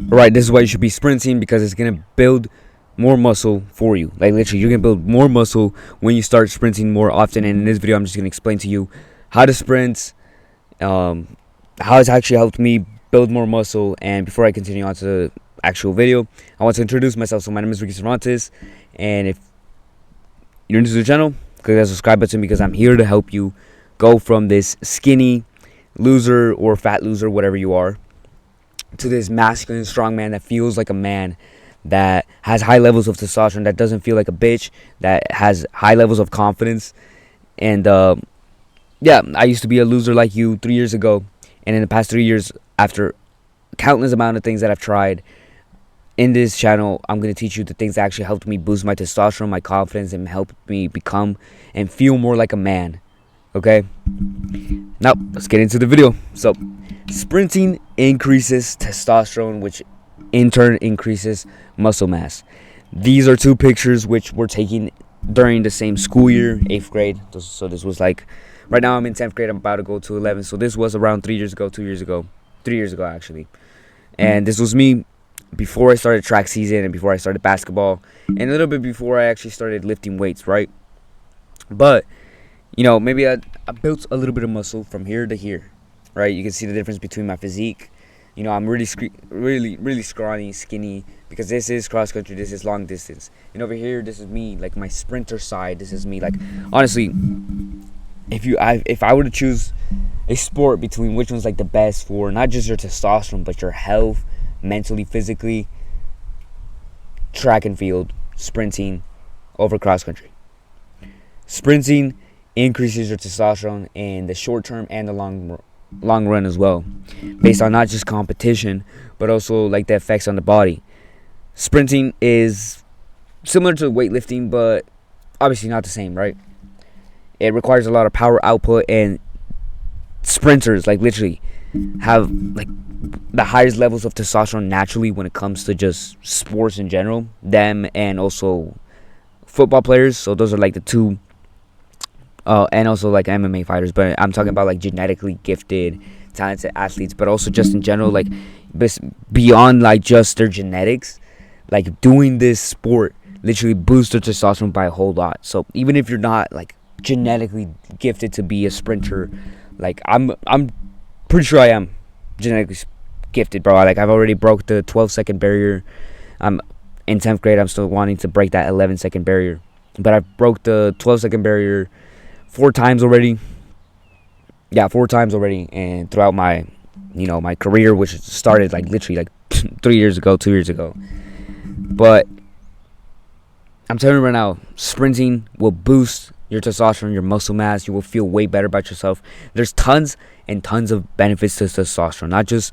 Right, this is why you should be sprinting, because it's gonna build more muscle for you. Like literally, you're gonna build more muscle when you start sprinting more often. And in this video, I'm just gonna explain to you how to sprint, how it's actually helped me build more muscle. And before I continue on to the actual video, I want to introduce myself. So my name is Ricky Cervantes, and if you're new to the channel, click that subscribe button, because I'm here to help you go from this skinny loser or fat loser, whatever you are, to this masculine strong man that feels like a man, that has high levels of testosterone, that doesn't feel like a bitch, that has high levels of confidence. And yeah, I used to be a loser like you 3 years ago, and in the past 3 years, after countless amount of things that I've tried in this channel, I'm going to teach you the things that actually helped me boost my testosterone, my confidence, and helped me become and feel more like a man. Okay, now let's get into the video. So sprinting increases testosterone, which in turn increases muscle mass. These are two pictures which were taken during the same school year, 8th grade. So this was like, right now I'm in 10th grade, I'm about to go to 11th. So this was around 3 years ago, 2 years ago, 3 years ago actually. And this was me before I started track season, and before I started basketball, and a little bit before I actually started lifting weights, right? But you know, maybe I built a little bit of muscle from here to here, right? You can see the difference between my physique. You know, I'm really scrawny, skinny, because this is cross country, this is long distance. And over here, this is me, like my sprinter side. This is me, like, honestly, if I were to choose a sport between which one's like the best for not just your testosterone but your health, mentally, physically, track and field, sprinting over cross country. Sprinting increases your testosterone in the short term and the long run as well, based on not just competition but also like the effects on the body. Sprinting is similar to weightlifting, but obviously not the same, right? It requires a lot of power output, and sprinters like literally have like the highest levels of testosterone naturally when it comes to just sports in general, them and also football players. So those are like the two, and also like MMA fighters, but I'm talking about like genetically gifted, talented athletes, but also just in general, like beyond like just their genetics, like doing this sport literally boosts their testosterone by a whole lot. So even if you're not like genetically gifted to be a sprinter, like I'm pretty sure I am genetically gifted, bro. Like I've already broke the 12-second barrier. I'm in 10th grade. I'm still wanting to break that 11-second barrier, but I broke the 12-second barrier 4 times already. Yeah, 4 times already, and throughout my, you know, my career, which started like literally like 3 years ago, 2 years ago. But I'm telling you right now, sprinting will boost your testosterone, your muscle mass. You will feel way better about yourself. There's tons and tons of benefits to testosterone, not just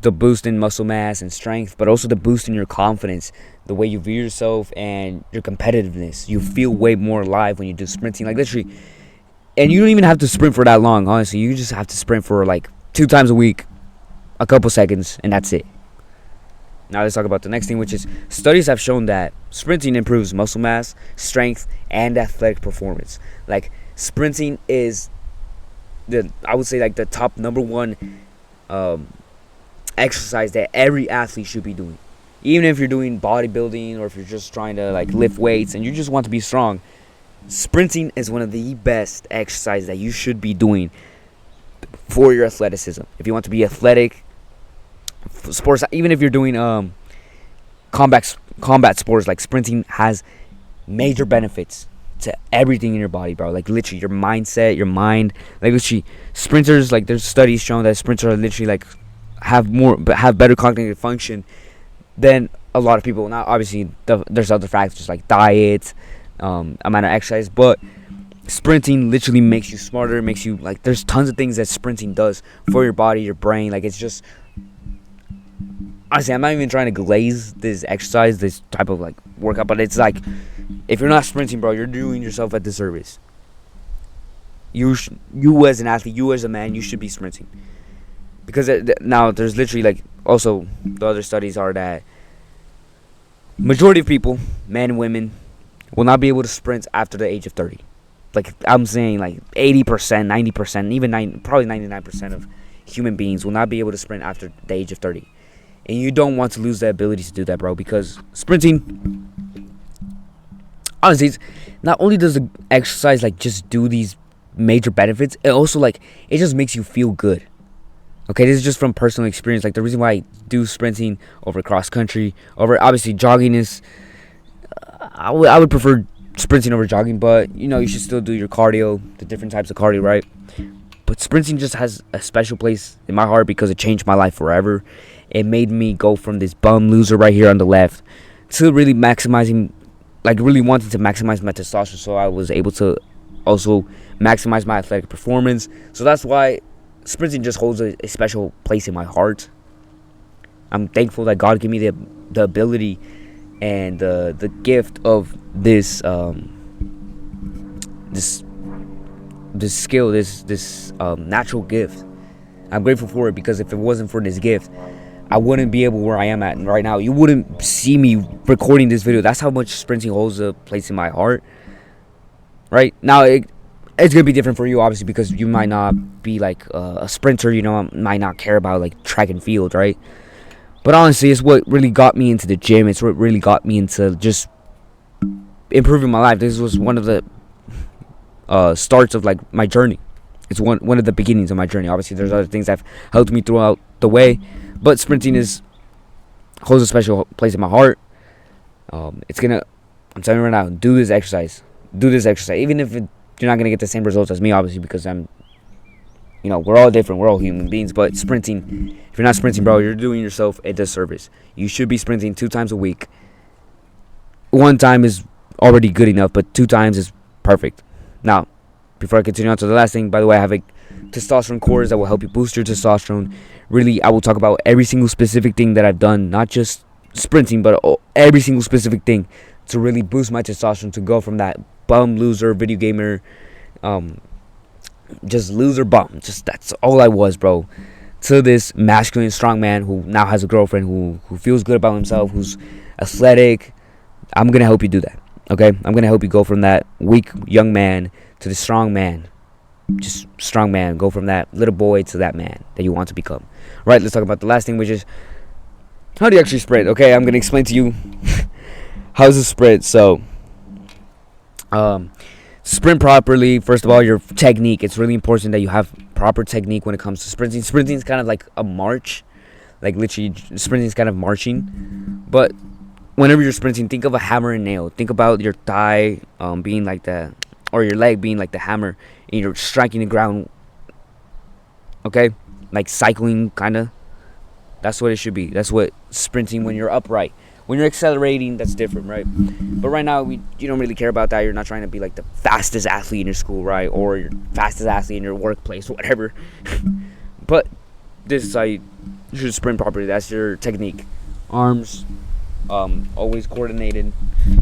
the boost in muscle mass and strength, but also the boost in your confidence, the way you view yourself, and your competitiveness. You feel way more alive when you do sprinting, like literally. And you don't even have to sprint for that long, honestly. You just have to sprint for like 2 times a week, a couple seconds, and that's it. Now let's talk about the next thing, which is studies have shown that sprinting improves muscle mass, strength, and athletic performance. Like sprinting is I would say like the top #1 exercise that every athlete should be doing. Even if you're doing bodybuilding, or if you're just trying to like lift weights and you just want to be strong, sprinting is one of the best exercises that you should be doing for your athleticism. If you want to be athletic, sports, even if you're doing combat sports, like sprinting has major benefits to everything in your body, bro. Like literally your mindset, your mind, like literally sprinters, like there's studies showing that sprinters are literally like have better cognitive function than a lot of people. Now obviously there's other factors like diet, amount of exercise, but sprinting literally makes you smarter, makes you like, there's tons of things that sprinting does for your body, your brain. Like it's just, honestly, I'm not even trying to glaze this exercise, this type of like workout, but it's like, if you're not sprinting, bro, you're doing yourself a disservice. You as an athlete, you as a man, you should be sprinting, because now there's literally like, also the other studies are that majority of people, men and women, will not be able to sprint after the age of 30. Like I'm saying, like 80%, 90%, even probably 99% of human beings will not be able to sprint after the age of 30. And you don't want to lose the ability to do that, bro, because sprinting, honestly, not only does the exercise like just do these major benefits, it also like it just makes you feel good. Okay, this is just from personal experience. Like the reason why I do sprinting over cross country, over obviously jogging is, I would prefer sprinting over jogging, but you should still do your cardio, the different types of cardio, right? But sprinting just has a special place in my heart because it changed my life forever. It made me go from this bum loser right here on the left to really maximizing, like really wanting to maximize my testosterone, so I was able to also maximize my athletic performance. So that's why sprinting just holds a special place in my heart. I'm thankful that God gave me the ability and the gift of this this skill, this natural gift. I'm grateful for it, because if it wasn't for this gift, I wouldn't be able where I am at right now. You wouldn't see me recording this video. That's how much sprinting holds a place in my heart. Right now, it's gonna be different for you, obviously, because you might not be like a sprinter. Might not care about like track and field, right? But honestly, it's what really got me into the gym. It's what really got me into just improving my life. This was one of the starts of like my journey. It's one of the beginnings of my journey. Obviously, there's other things that have helped me throughout the way, but sprinting holds a special place in my heart. I'm telling you right now, do this exercise. Even if you're not gonna get the same results as me, obviously, because we're all different. We're all human beings. But sprinting, if you're not sprinting, bro, you're doing yourself a disservice. You should be sprinting 2 times a week. 1 time is already good enough, but 2 times is perfect. Now, before I continue on to the last thing, by the way, I have a testosterone course that will help you boost your testosterone. Really, I will talk about every single specific thing that I've done, not just sprinting, but every single specific thing to really boost my testosterone, to go from that bum loser video gamer, just loser bum, just that's all I was, bro, to this masculine strong man who now has a girlfriend, who feels good about himself, who's athletic. I'm gonna help you do that. Okay, I'm gonna help you go from that weak young man to the strong man. Just strong man. Go from that little boy to that man that you want to become. Right, let's talk about the last thing, which is how do you actually sprint. Okay, I'm gonna explain to you how's a sprint. So sprint properly. First of all, your technique. It's really important that you have proper technique when it comes to sprinting. Sprinting is kind of like a march. Like literally, sprinting is kind of marching. But whenever you're sprinting, think of a hammer and nail. Think about your thigh being like the, or your leg being like the hammer, and you're striking the ground. Okay, like cycling, kind of. That's what it should be. That's what sprinting when you're upright. When you're accelerating, that's different, right? But right now, you don't really care about that. You're not trying to be like the fastest athlete in your school, right? Or your fastest athlete in your workplace, whatever. But this is how you should sprint properly. That's your technique. Arms, always coordinated.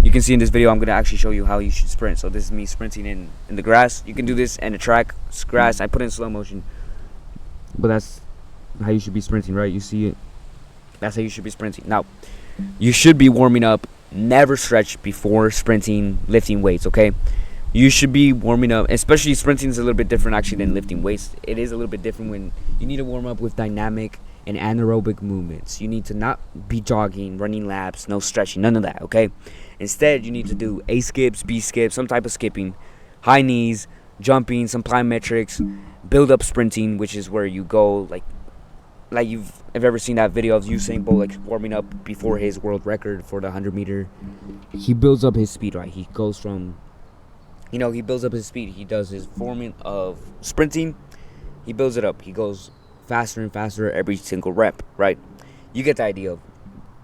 You can see in this video, I'm going to actually show you how you should sprint. So this is me sprinting in the grass. You can do this in the track. It's grass. I put it in slow motion. But that's how you should be sprinting, right? You see it. That's how you should be sprinting. Now, you should be warming up. Never stretch before sprinting, lifting weights, okay? You should be warming up, especially sprinting is a little bit different actually than lifting weights. It is a little bit different when you need to warm up with dynamic and anaerobic movements. You need to not be jogging, running laps, no stretching, none of that, okay? Instead, you need to do A skips, B skips, some type of skipping, high knees, jumping, some plyometrics, build up sprinting, which is where you go like you've ever seen that video of Usain Bolt like warming up before his world record for the 100-meter. He builds up his speed, right? He goes from, he builds up his speed. He does his forming of sprinting. He builds it up. He goes faster and faster every single rep, right? You get the idea of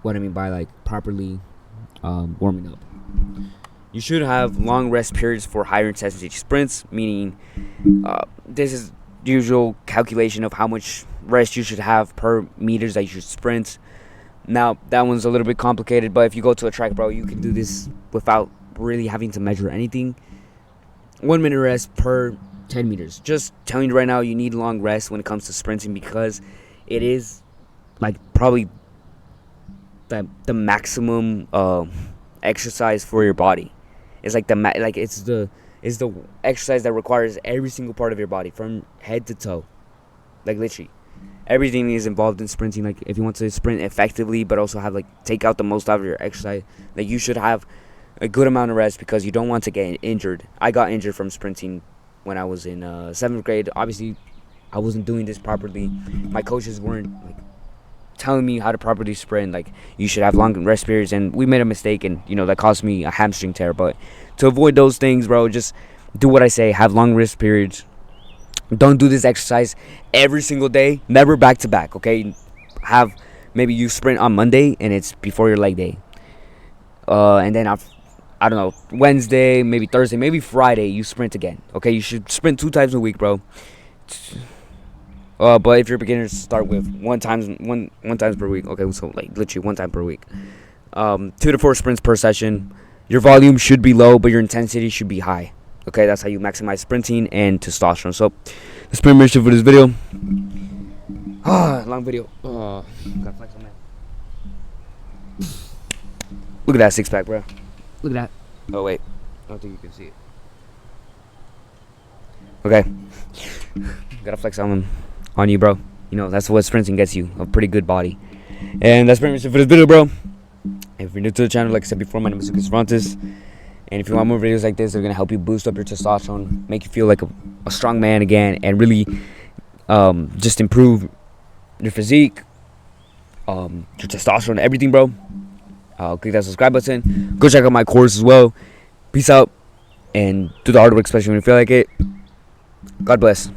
what I mean by like properly warming up. You should have long rest periods for higher intensity sprints, meaning this is the usual calculation of how much rest you should have per meters that you should sprint. Now, that one's a little bit complicated, but if you go to a track, bro, you can do this without really having to measure anything. 1 minute rest per 10 meters. Just telling you right now, you need long rest when it comes to sprinting because it is like probably the maximum exercise for your body. It's like it's the exercise that requires every single part of your body from head to toe, like literally. Everything is involved in sprinting. Like if you want to sprint effectively, but also have like take out the most out of your exercise, like you should have a good amount of rest because you don't want to get injured. I got injured from sprinting when I was in 7th grade. Obviously, I wasn't doing this properly. My coaches weren't like telling me how to properly sprint. Like you should have long rest periods, and we made a mistake, and that cost me a hamstring tear. But to avoid those things, bro, just do what I say. Have long rest periods. Don't do this exercise every single day. Never back to back. Okay, have maybe you sprint on Monday and it's before your leg day. And then I don't know, Wednesday, maybe Thursday, maybe Friday, you sprint again. Okay, you should sprint 2 times a week, bro. But if you're beginners, start with one times per week. Okay, so like literally 1 time per week. 2 to 4 sprints per session. Your volume should be low, but your intensity should be high. Okay, that's how you maximize sprinting and testosterone. So that's pretty much it for this video. Long video. Gotta flex on that. Look at that 6-pack, bro. Look at that. Oh wait, I don't think you can see it. Okay, gotta flex on you, bro. That's what sprinting gets you, a pretty good body. And that's pretty much it for this video, bro. If you're new to the channel, like I said before, my name is Lucas Frontes. And if you want more videos like this, they're gonna help you boost up your testosterone, make you feel like a strong man again, and really just improve your physique, your testosterone, everything, bro. Click that subscribe button. Go check out my course as well. Peace out, and do the hard work, especially when you feel like it. God bless.